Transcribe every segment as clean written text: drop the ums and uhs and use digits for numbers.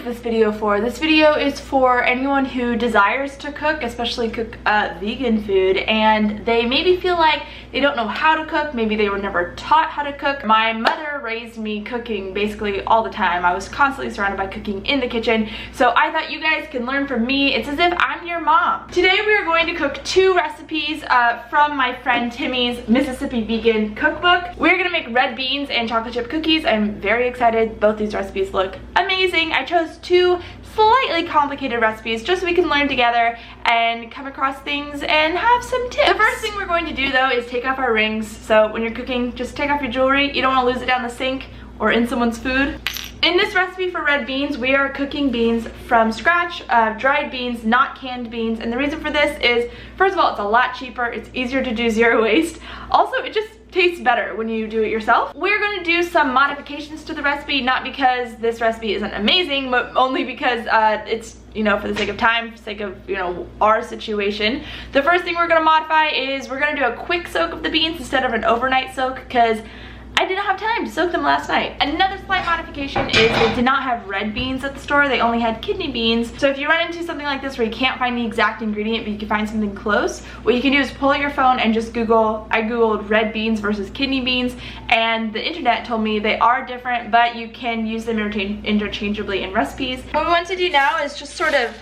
this video for? This video is for anyone who desires to cook, especially cook vegan food, and they maybe feel like they don't know how to cook. Maybe they were never taught how to cook. My mother raised me cooking basically all the time. I was constantly surrounded by cooking in the kitchen, so I thought you guys can learn from me. It's as if I'm your mom. Today we are going to cook 2 recipes from my friend Timmy's Mississippi Vegan Cookbook. We're gonna make red beans and chocolate chip cookies. I'm very excited. Both these recipes look amazing. I chose 2 slightly complicated recipes just so we can learn together and come across things and have some tips. The first thing we're going to do though is take off our rings. So when you're cooking, just take off your jewelry. You don't want to lose it down the sink or in someone's food. In this recipe for red beans, we are cooking beans from scratch, dried beans, not canned beans. And the reason for this is, first of all, it's a lot cheaper. It's easier to do zero waste. Also, it just tastes better when you do it yourself. We're going to do some modifications to the recipe, not because this recipe isn't amazing, but only because it's, you know, for the sake of time, for the sake of, you know, our situation. The first thing we're going to modify is we're going to do a quick soak of the beans instead of an overnight soak, because I didn't have time to soak them last night. Another slight modification is they did not have red beans at the store. They only had kidney beans. So if you run into something like this where you can't find the exact ingredient but you can find something close, what you can do is pull out your phone and just Google. I googled red beans versus kidney beans, and the internet told me they are different, but you can use them interchangeably in recipes. What we want to do now is just sort of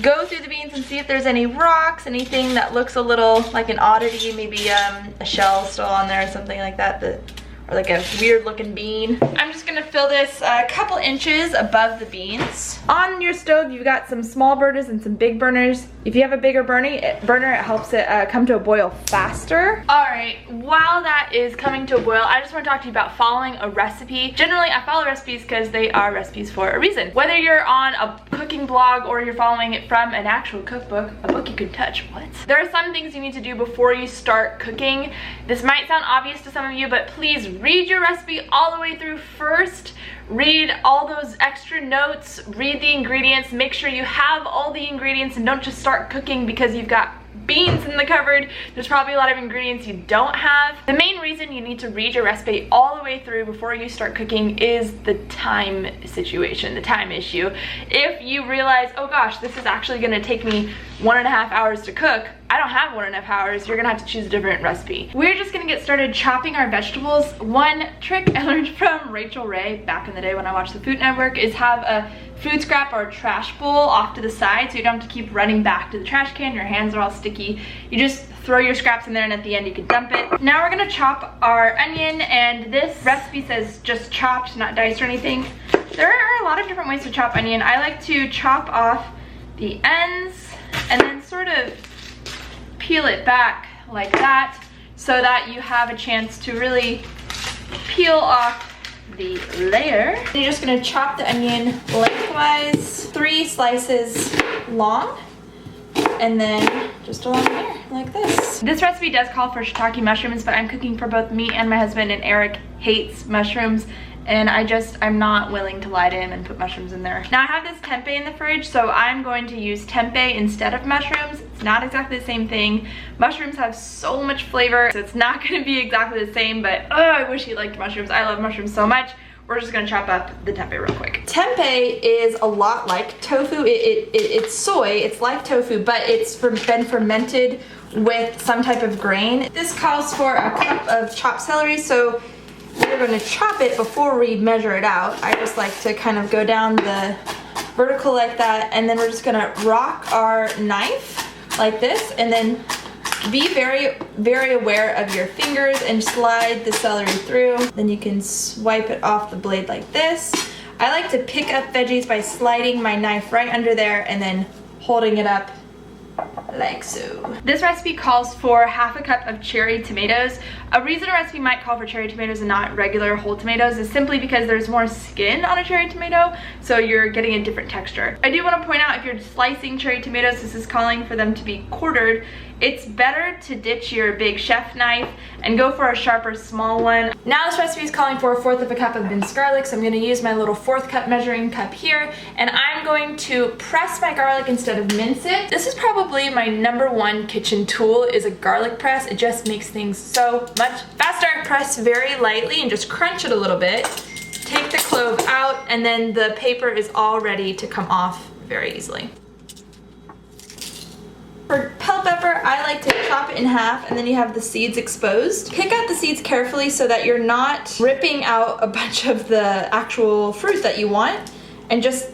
go through the beans and see if there's any rocks, anything that looks a little like an oddity, maybe a shell still on there or something like that, or like a weird looking bean. I'm just gonna fill this a couple inches above the beans. On your stove, you've got some small burners and some big burners. If you have a bigger burner, it helps it come to a boil faster. All right, while that is coming to a boil, I just wanna talk to you about following a recipe. Generally, I follow recipes because they are recipes for a reason. Whether you're on a cooking blog or you're following it from an actual cookbook, a book you can touch, what? There are some things you need to do before you start cooking. This might sound obvious to some of you, but please read your recipe all the way through first. Read all those extra notes, read the ingredients, make sure you have all the ingredients, and don't just start cooking because you've got beans in the cupboard. There's probably a lot of ingredients you don't have. The main reason you need to read your recipe all the way through before you start cooking is the time situation, the time issue. If you realize, oh gosh, this is actually gonna take me 1.5 hours to cook, I don't have 1.5 hours, you're gonna have to choose a different recipe. We're just gonna get started chopping our vegetables. One trick I learned from Rachel Ray back in the day when I watched the Food Network is have a food scrap or a trash bowl off to the side so you don't have to keep running back to the trash can. Your hands are all sticky. You just throw your scraps in there and at the end you can dump it. Now we're gonna chop our onion, and this recipe says just chopped, not diced or anything. There are a lot of different ways to chop onion. I like to chop off the ends and then sort of peel it back like that so that you have a chance to really peel off the layer. And you're just gonna chop the onion lengthwise, 3 slices long, and then just along here like this. This recipe does call for shiitake mushrooms, but I'm cooking for both me and my husband, and Eric hates mushrooms, and I'm not willing to lie to him and put mushrooms in there. Now I have this tempeh in the fridge, so I'm going to use tempeh instead of mushrooms. It's not exactly the same thing. Mushrooms have so much flavor, so it's not gonna be exactly the same, but oh, I wish he liked mushrooms. I love mushrooms so much. We're just gonna chop up the tempeh real quick. Tempeh is a lot like tofu. It's soy, it's like tofu, but it's been fermented with some type of grain. This calls for a cup of chopped celery, so we're going to chop it before we measure it out. I just like to kind of go down the vertical like that, and then we're just going to rock our knife like this, and then be very, very aware of your fingers and slide the celery through. Then you can swipe it off the blade like this. I like to pick up veggies by sliding my knife right under there and then holding it up like so. This recipe calls for 1/2 cup of cherry tomatoes. A reason a recipe might call for cherry tomatoes and not regular whole tomatoes is simply because there's more skin on a cherry tomato, so you're getting a different texture. I do want to point out, if you're slicing cherry tomatoes, this is calling for them to be quartered. It's better to ditch your big chef knife and go for a sharper small one. Now this recipe is calling for 1/4 cup of minced garlic, so I'm going to use my little 1/4 cup measuring cup here, and I'm going to press my garlic instead of mince it. This is probably my #1 kitchen tool, is a garlic press. It just makes things so much faster. Press very lightly and just crunch it a little bit. Take the clove clove out, and then the paper is all ready to come off very easily. For bell pepper, I like to chop it in half and then you have the seeds exposed. Pick out the seeds carefully so that you're not ripping out a bunch of the actual fruit that you want, and just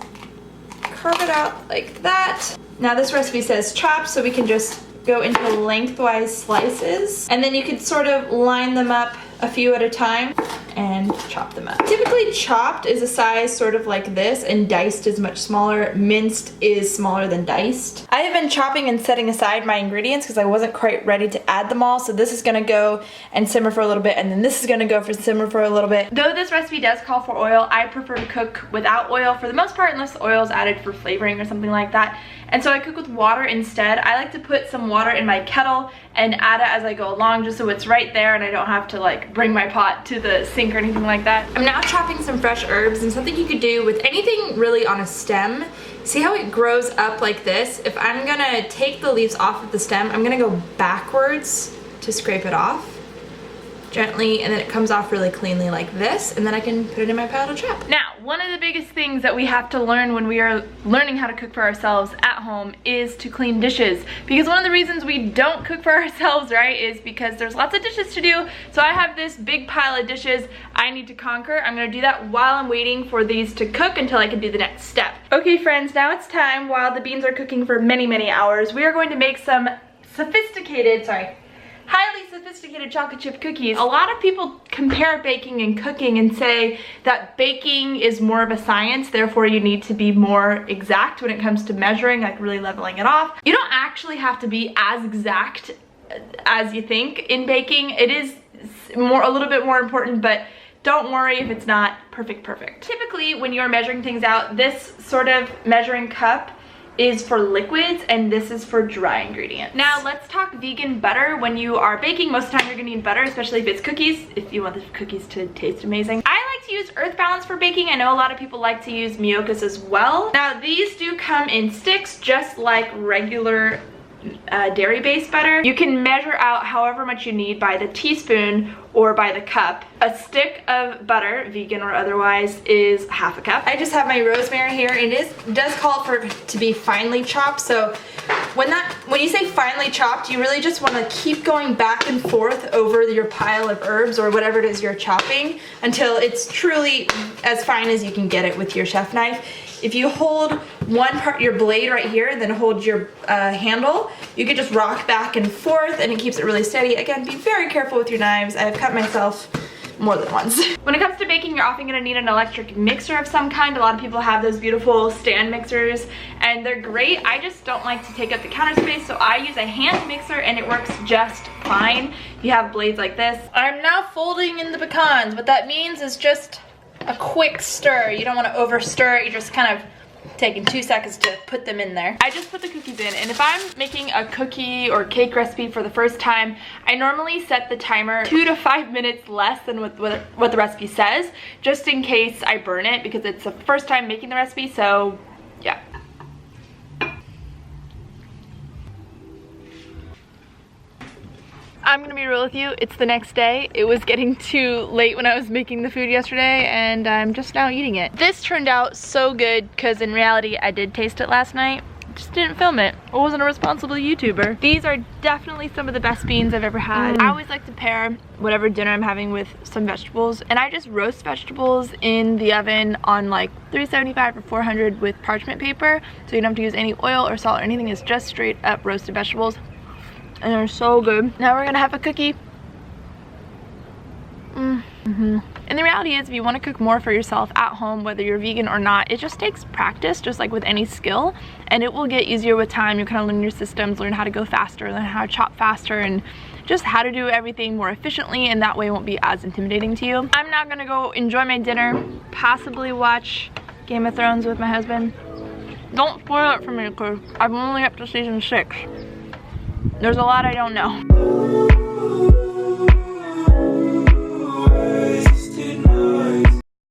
carve it out like that. Now this recipe says chop, so we can just go into lengthwise slices, and then you can sort of line them up a few at a time and chop them up. Typically chopped is a size sort of like this, and diced is much smaller. Minced is smaller than diced. I have been chopping and setting aside my ingredients because I wasn't quite ready to add them all, so this is gonna go and simmer for a little bit, and then this is gonna go for simmer for a little bit. Though this recipe does call for oil, I prefer to cook without oil for the most part, unless oil is added for flavoring or something like that. And so I cook with water instead. I like to put some water in my kettle and add it as I go along, just so it's right there and I don't have to like bring my pot to the sink or anything like that. I'm now chopping some fresh herbs, and something you could do with anything really on a stem. See how it grows up like this? If I'm gonna take the leaves off of the stem, I'm gonna go backwards to scrape it off gently, and then it comes off really cleanly like this, and then I can put it in my pile to chop. Now, one of the biggest things that we have to learn when we are learning how to cook for ourselves at home is to clean dishes, because one of the reasons we don't cook for ourselves, right, is because there's lots of dishes to do. So I have this big pile of dishes I need to conquer. I'm gonna do that while I'm waiting for these to cook until I can do the next step. Okay friends, now it's time. While the beans are cooking for many hours, we are going to make some highly sophisticated chocolate chip cookies. A lot of people compare baking and cooking and say that baking is more of a science, therefore you need to be more exact when it comes to measuring, like really leveling it off. You don't actually have to be as exact as you think in baking. It is a little bit more important, but don't worry if it's not perfect. Typically when you're measuring things out, this sort of measuring cup is for liquids and this is for dry ingredients. Now let's talk vegan butter. When you are baking, most of the time you're gonna need butter, especially if it's cookies, if you want the cookies to taste amazing. I like to use Earth Balance for baking. I know a lot of people like to use Miyoko's as well. Now these do come in sticks, just like regular dairy-based butter. You can measure out however much you need by the teaspoon or by the cup. A stick of butter, vegan or otherwise, is half a cup. I just have my rosemary here, and it does call for it to be finely chopped. So when you say finely chopped, you really just want to keep going back and forth over your pile of herbs or whatever it is you're chopping until it's truly as fine as you can get it with your chef knife. If you hold one part, your blade right here, then hold your handle, you can just rock back and forth and it keeps it really steady. Again, be very careful with your knives. I've cut myself more than once. When it comes to baking, you're often gonna need an electric mixer of some kind. A lot of people have those beautiful stand mixers and they're great. I just don't like to take up the counter space, so I use a hand mixer and it works just fine. You have blades like this. I'm now folding in the pecans. What that means is just a quick stir. You don't want to over stir it. You're just kind of taking 2 seconds to put them in there. I just put the cookies in, and if I'm making a cookie or cake recipe for the first time, I normally set the timer 2 to 5 minutes less than what the recipe says, just in case I burn it, because it's the first time making the recipe. So yeah. I'm gonna be real with you, it's the next day. It was getting too late when I was making the food yesterday, and I'm just now eating it. This turned out so good, because in reality I did taste it last night, just didn't film it. I wasn't a responsible YouTuber. These are definitely some of the best beans I've ever had. I always like to pair whatever dinner I'm having with some vegetables, and I just roast vegetables in the oven on like 375 or 400 with parchment paper, so you don't have to use any oil or salt or anything. It's just straight up roasted vegetables. And they're so good. Now we're gonna have a cookie. And the reality is, if you want to cook more for yourself at home, whether you're vegan or not, it just takes practice, just like with any skill, and it will get easier with time. You kind of learn your systems, learn how to go faster, learn how to chop faster, and just how to do everything more efficiently, and that way it won't be as intimidating to you. I'm now gonna go enjoy my dinner, possibly watch Game of Thrones with my husband. Don't spoil it for me, because I'm only up to season 6. There's a lot I don't know.